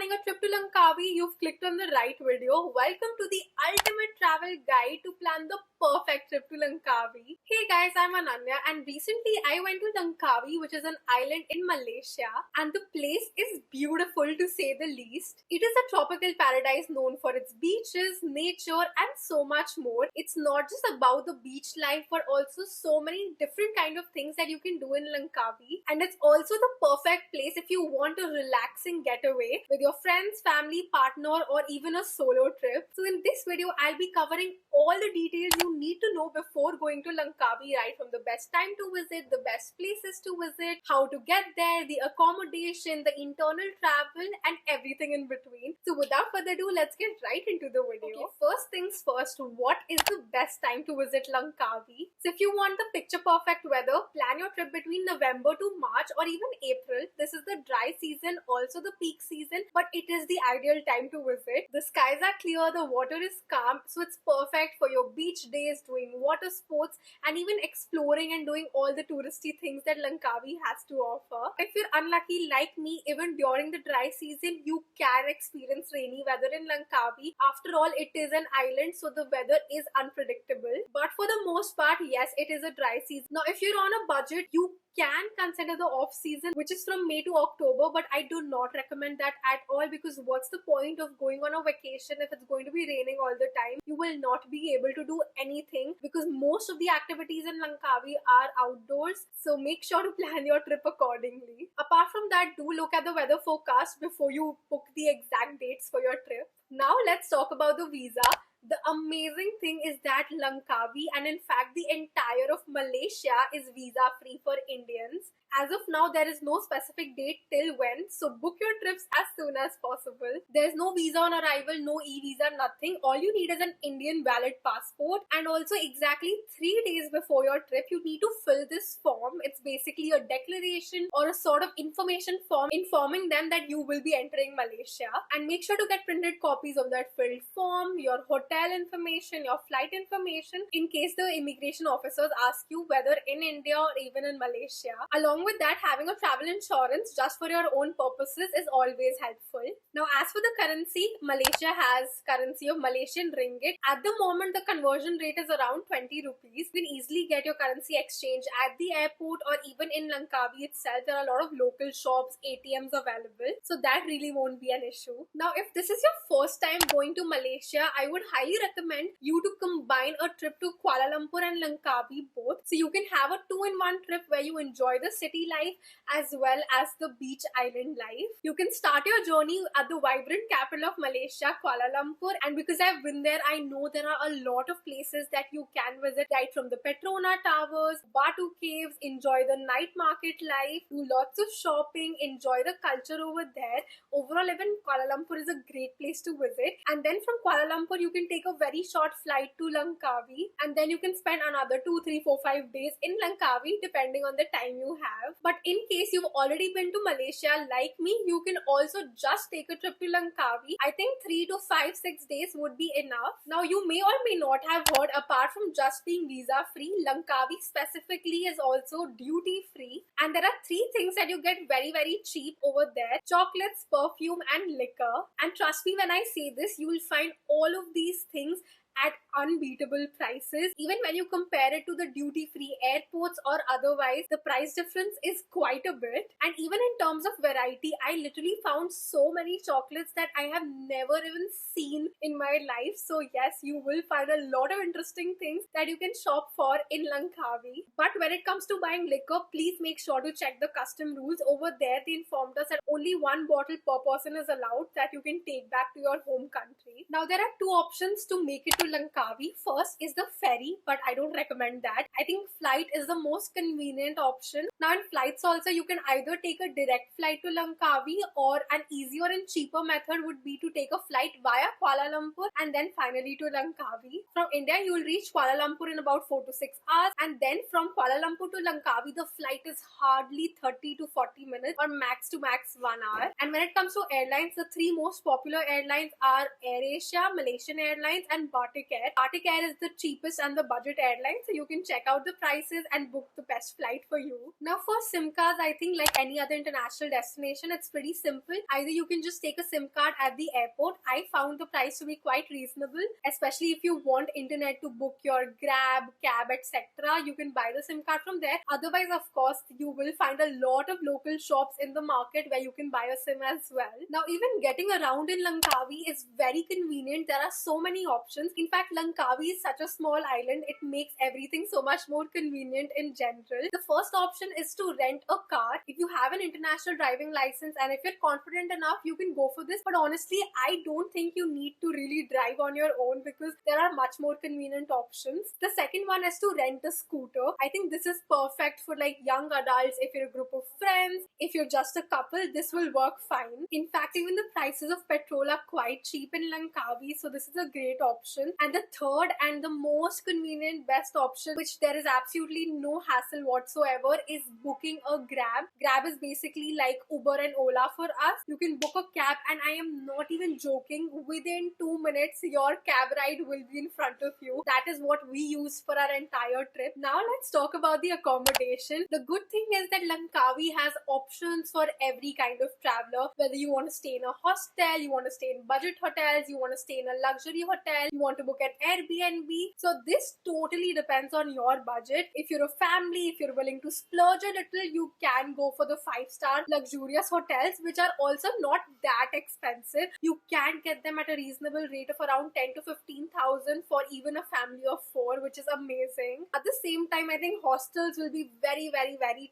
planning a trip to Langkawi, you've clicked on the right video. Welcome to the ultimate travel guide to plan the perfect trip to Langkawi. Hey guys, I'm Ananya and recently I went to Langkawi, which is an island in Malaysia, and the place is beautiful to say the least. It is a tropical paradise known for its beaches, nature and so much more. It's not just about the beach life but also so many different kind of things that you can do in Langkawi, and it's also the perfect place if you want a relaxing getaway with your friends, family, partner or even a solo trip. So in this video I'll be covering all the details you need to know before going to Langkawi, right from the best time to visit, the best places to visit, how to get there, the accommodation, the internal travel and everything in between. So without further ado, let's get right into the video. Okay, first things first, what is the best time to visit Langkawi? So if you want the picture perfect weather, plan your trip between November to March or even April. This is the dry season, also the peak season, but it is the ideal time to visit. The skies are clear, the water is calm, so it's perfect for your beach days, doing water sports and even exploring and doing all the touristy things that Langkawi has to offer. If you're unlucky like me, even during the dry season you can experience rainy weather in Langkawi. After all, it is an island, so the weather is unpredictable, but for the most part, yes, it is a dry season. Now if you're on a budget, you can consider the off season, which is from May to October, but I do not recommend that at all, because what's the point of going on a vacation if it's going to be raining all the time? You will not be able to do anything because most of the activities in Langkawi are outdoors, so make sure to plan your trip accordingly. Apart from that, do look at the weather forecast before you book the exact dates for your trip. Now let's talk about the visa. The amazing thing is that Langkawi and in fact the entire of Malaysia is visa free for Indians. As of now, there is no specific date till when, so book your trips as soon as possible. There's no visa on arrival, no e-visa, nothing. All you need is an Indian valid passport, and also exactly 3 days before your trip, you need to fill this form. It's basically a declaration or a sort of information form informing them that you will be entering Malaysia, and make sure to get printed copies of that filled form, your hotel information, your flight information, in case the immigration officers ask you whether in India or even in Malaysia. Along with that, having a travel insurance just for your own purposes is always helpful. Now as for the currency, Malaysia has currency of Malaysian ringgit. At the moment, the conversion rate is around 20 rupees. You can easily get your currency exchange at the airport or even in Langkawi itself. There are a lot of local shops, ATMs available, so that really won't be an issue. Now if this is your first time going to Malaysia, I would highly recommend you to combine a trip to Kuala Lumpur and Langkawi both, so you can have a 2-in-1 trip where you enjoy the city life as well as the beach island life. You can start your journey at the vibrant capital of Malaysia, Kuala Lumpur, and because I've been there, I know there are a lot of places that you can visit, right from the Petrona Towers, Batu Caves, enjoy the night market life, do lots of shopping, enjoy the culture over there. Overall, even Kuala Lumpur is a great place to visit, and then from Kuala Lumpur you can take a very short flight to Langkawi, and then you can spend another 2, 3, 4, 5 days in Langkawi depending on the time you have. But in case you've already been to Malaysia like me, you can also just take a trip to Langkawi. I think 3 to 5, 6 days would be enough. Now you may or may not have heard, apart from just being visa free, Langkawi specifically is also duty free, and there are 3 things that you get very cheap over there: chocolates, perfume and liquor. And trust me when I say this, you will find all of these things at unbeatable prices. Even when you compare it to the duty-free airports or otherwise, the price difference is quite a bit. And even in terms of variety, I literally found so many chocolates that I have never even seen in my life. So yes, you will find a lot of interesting things that you can shop for in Langkawi. But when it comes to buying liquor, please make sure to check the custom rules. Over there, they informed us that only 1 bottle per person is allowed that you can take back to your home country. Now there are 2 options to make it to Langkawi. First is the ferry, but I don't recommend that. I think flight is the most convenient option. Now in flights also, you can either take a direct flight to Langkawi, or an easier and cheaper method would be to take a flight via Kuala Lumpur and then finally to Langkawi. From India, you will reach Kuala Lumpur in about 4 to 6 hours, and then from Kuala Lumpur to Langkawi, the flight is hardly 30 to 40 minutes or max to max 1 hour. And when it comes to airlines, the 3 most popular airlines are AirAsia, Malaysian Airlines and Bata Kartik Air. Kartik Air is the cheapest and the budget airline, so you can check out the prices and book the best flight for you. Now for SIM cards, I think like any other international destination, it's pretty simple. Either you can just take a SIM card at the airport. I found the price to be quite reasonable, especially if you want internet to book your Grab, cab, etc. You can buy the SIM card from there. Otherwise, of course, you will find a lot of local shops in the market where you can buy a SIM as well. Now even getting around in Langkawi is very convenient. There are so many options. In fact, Langkawi is such a small island, it makes everything so much more convenient in general. The first option is to rent a car. If you have an international driving license and if you're confident enough, you can go for this. But honestly, I don't think you need to really drive on your own because there are much more convenient options. The second one is to rent a scooter. I think this is perfect for like young adults. If you're a group of friends, if you're just a couple, this will work fine. In fact, even the prices of petrol are quite cheap in Langkawi, so this is a great option. And the third and the most convenient best option, which there is absolutely no hassle whatsoever, is booking a Grab. Grab is basically like Uber and Ola for us. You can book a cab, and I am not even joking, within 2 minutes your cab ride will be in front of you. That is what we used for our entire trip. Now let's talk about the accommodation. The good thing is that Langkawi has options for every kind of traveler, whether you want to stay in a hostel, you want to stay in budget hotels, you want to stay in a luxury hotel, you want to book an Airbnb. So this totally depends on your budget. If you're a family, if you're willing to splurge a little, you can go for the 5-star luxurious hotels, which are also not that expensive. You can get them at a reasonable rate of around 10 to 15,000 for even a family of 4, which is amazing. At the same time, I think hostels will be very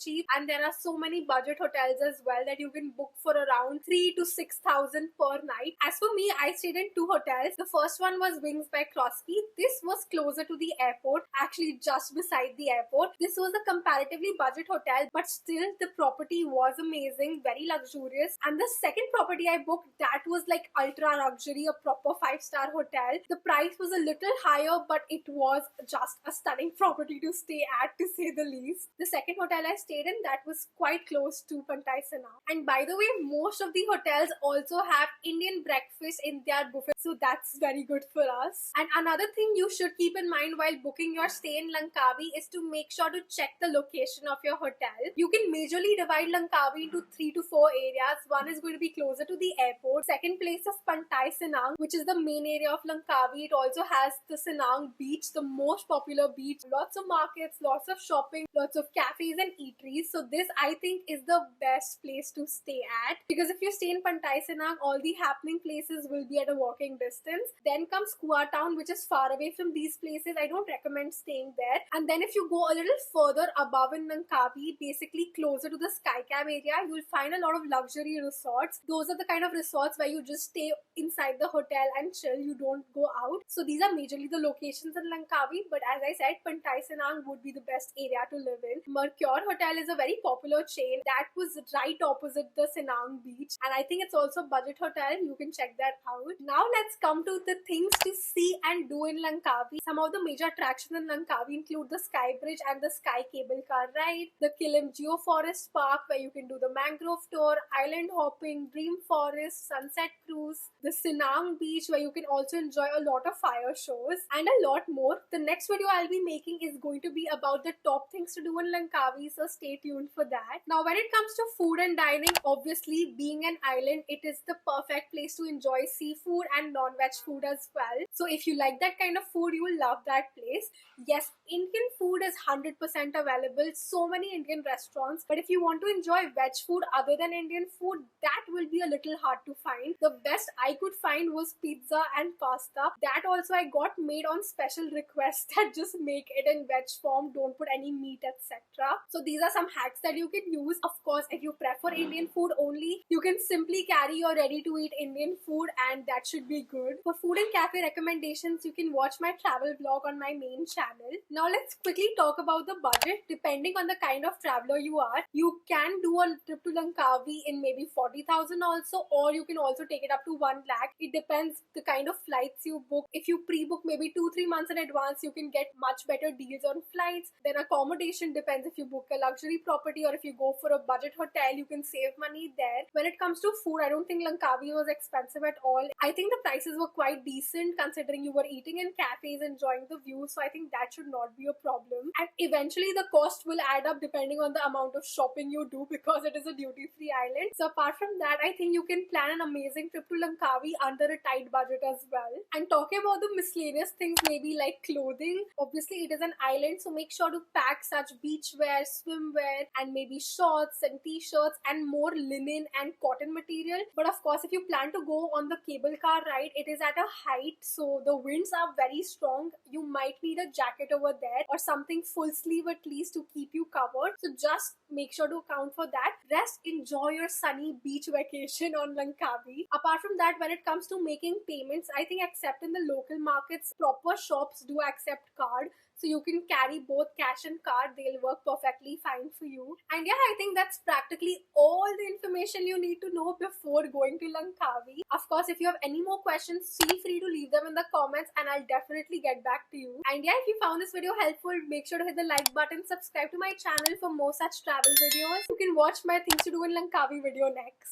cheap, and there are so many budget hotels as well that you can book for around 3 to 6,000 per night. As for me, I stayed in 2 hotels. The first one was Wings by Krosky. This was closer to the airport, actually just beside the airport. This was a comparatively budget hotel, but still the property was amazing, very luxurious. And the second property I booked, that was like ultra luxury, a proper 5-star hotel. The price was a little higher, but it was just a stunning property to stay at, to say the least. The second hotel I stayed in, that was quite close to Pantai Sinang. And by the way, most of the hotels also have Indian breakfast in their buffet, so that's very good for us. And another thing you should keep in mind while booking your stay in Langkawi is to make sure to check the location of your hotel. You can majorly divide Langkawi into 3 to 4 areas. One is going to be closer to the airport. Second place is Pantai Sinang, which is the main area of Langkawi. It also has the Sinang beach, the most popular beach. Lots of markets, lots of shopping, lots of cafes and eateries. So this, I think, is the best place to stay at, because if you stay in Pantai Sinang, all the happening places will be at a walking distance. Then comes Kua Town, which is far away from these places. I don't recommend staying there. And then if you go a little further above in Langkawi, basically closer to the Skycam area, you'll find a lot of luxury resorts. Those are the kind of resorts where you just stay inside the hotel and chill. You don't go out. So these are majorly the locations in Langkawi. But as I said, Pantai Sinang would be the best area to live in. Mercure Hotel is a very popular chain that was right opposite the Sinang beach, and I think it's also a budget hotel. You can check that out. Now let's come to the things to see and do in Langkawi. Some of the major attractions in Langkawi include the Sky Bridge and the Sky Cable Car ride, the Kilim Geoforest Park where you can do the mangrove tour, island hopping, Dream Forest, sunset cruise, the Sinang beach where you can also enjoy a lot of fire shows, and a lot more. The next video I'll be making is going to be about the top things to do in Langkawi, so stay tuned for that. Now when it comes to food and dining, obviously being an island, it is the perfect place to enjoy seafood and non-veg food as well. So if you like that kind of food, you will love that place. Yes, Indian food is 100% available, so many Indian restaurants, but if you want to enjoy veg food other than Indian food, that will be a little hard to find. The best I could find was pizza and pasta. That also I got made on special request that just make it in veg form, don't put any meat, etc. So these are some hacks that you can use. Of course, if you prefer Indian food only, you can simply carry your ready to eat Indian food and that should be good. For food and cafe recommendations, you can watch my travel vlog on my main channel. Now let's quickly talk about the budget. Depending on the kind of traveler you are, you can do a trip to Langkawi in maybe 40,000 also, So, or you can also take it up to 1 lakh. It depends the kind of flights you book. If you pre-book maybe 2-3 months in advance, you can get much better deals on flights. Then accommodation depends. If you book a luxury property or if you go for a budget hotel, you can save money there. When it comes to food, I don't think Langkawi was expensive at all. I think the prices were quite decent considering you were eating in cafes, enjoying the view. So I think that should not be a problem. And eventually the cost will add up depending on the amount of shopping you do, because it is a duty-free island. So apart from that, I think you can plan an amazing trip to Langkawi under a tight budget as well. And talking about the miscellaneous things, maybe like clothing, obviously it is an island, so make sure to pack such beachwear, swimwear, and maybe shorts and t-shirts and more linen and cotton material. But of course, if you plan to go on the cable car ride, it is at a height, so the winds are very strong. You might need a jacket over there or something full sleeve at least to keep you covered. So just make sure to account for that. Rest, enjoy your sunny beach vacation on Langkawi. Apart from that, when it comes to making payments, I think except in the local markets, proper shops do accept card. So you can carry both cash and card. They'll work perfectly fine for you. And yeah, I think that's practically all the information you need to know before going to Langkawi. Of course, if you have any more questions, feel free to leave them in the comments and I'll definitely get back to you. And yeah, if you found this video helpful, make sure to hit the like button, subscribe to my channel for more such travel videos. You can watch my things to do in Langkawi video next.